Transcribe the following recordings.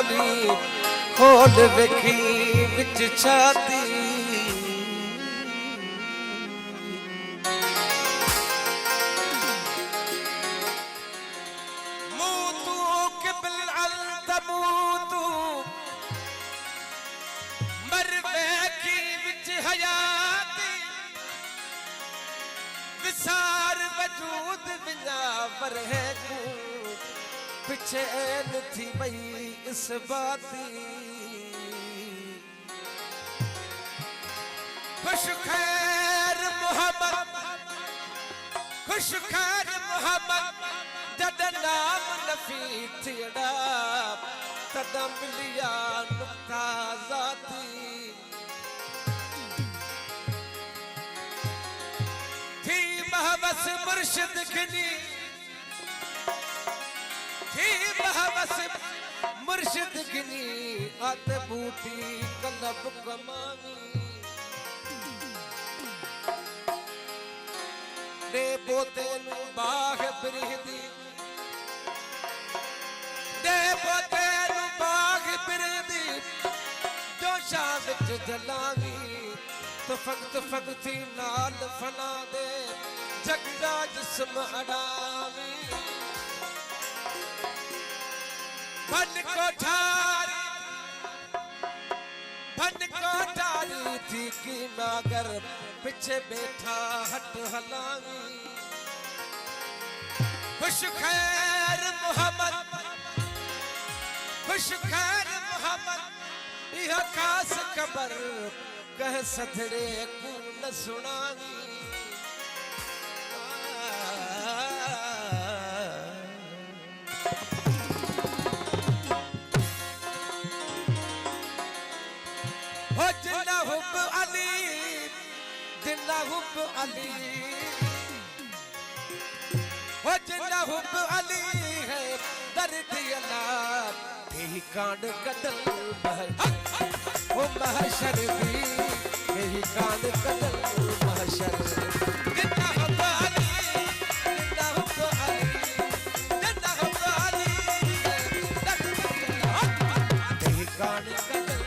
खोली खोल वेखी विच छाती मूतू किबल अल तमूतू मर वेखी विच हयाती विसार वजूद बिना पर है को पिछे न थी वही इस बाती खुश खैर मोहम्मद खुश खैर मोहम्मद जद नाम नफी थियड़ा तदा मिलिया नुक्ता जाती थी महबस मुर्शिद खनी थी महबस मुर्शिद गिनी आत बूटी कलब कमानी दे पोते नु बाग बिरहदी दे पोते नु बाग बिरहदी जो शाम विच जलावी तो फगत थी नाल फना दे जगदा जिस्म अड़ावी भन कोठारी थी की नागर पिछे बैठा हट हलावी खुश खैर मोहम्मद यह खास खबर कह सथड़े को न सुनावी जिन्ना हुब अली हो जिन्ना हुब अली है दर्द अल्लाह यही कांड कदल वो महशर भी यही कांड कदल महशर जिन्ना hub Ali Jinnah hub Ali Jinnah hub Ali दर्द अल्लाह यही कांड कदल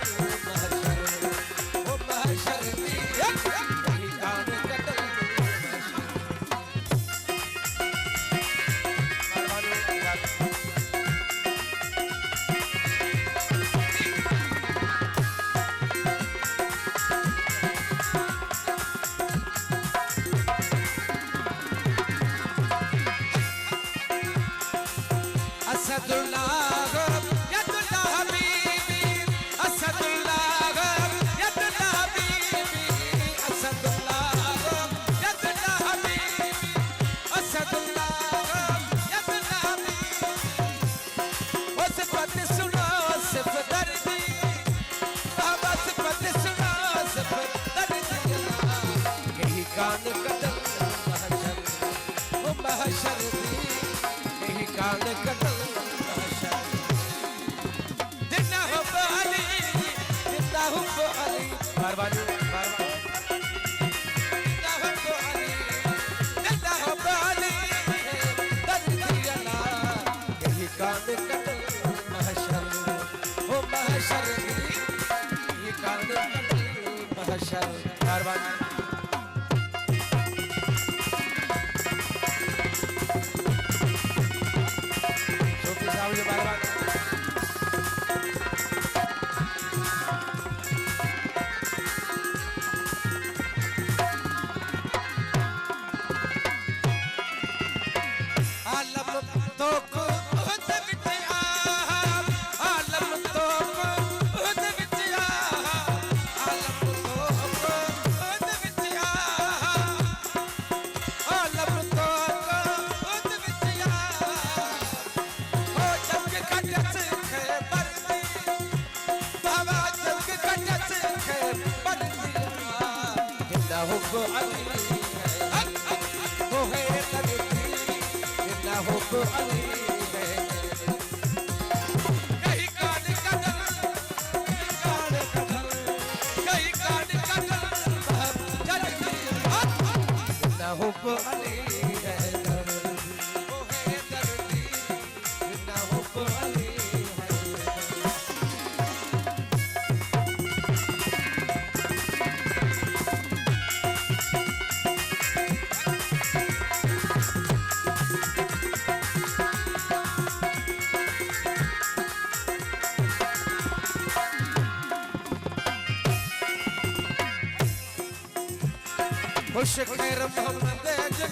खुश खैर मोहम्मद जिन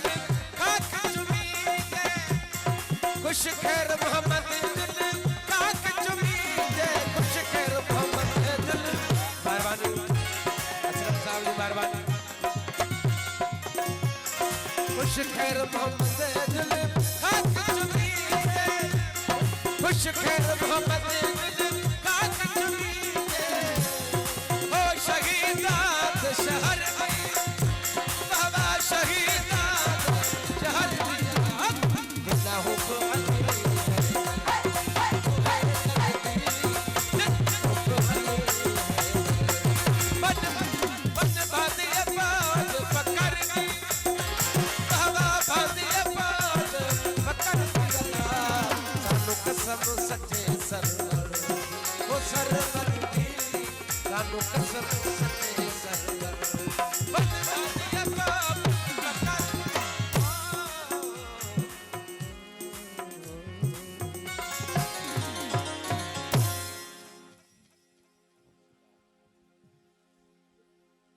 खाक चुमी दे खुश खैर मोहम्मद जिन खाक चुमी दे खुश खैर मोहम्मद जिन मेहरबानी अशरफ साहब जी मेहरबानी खुश खैर मोहम्मद जिन खाक चुमी दे खुश खैर मोहम्मद जिन खाक चुमी दे ओ शहीदात शहर सच्चे सरवर वो सरवर दी सानू कसम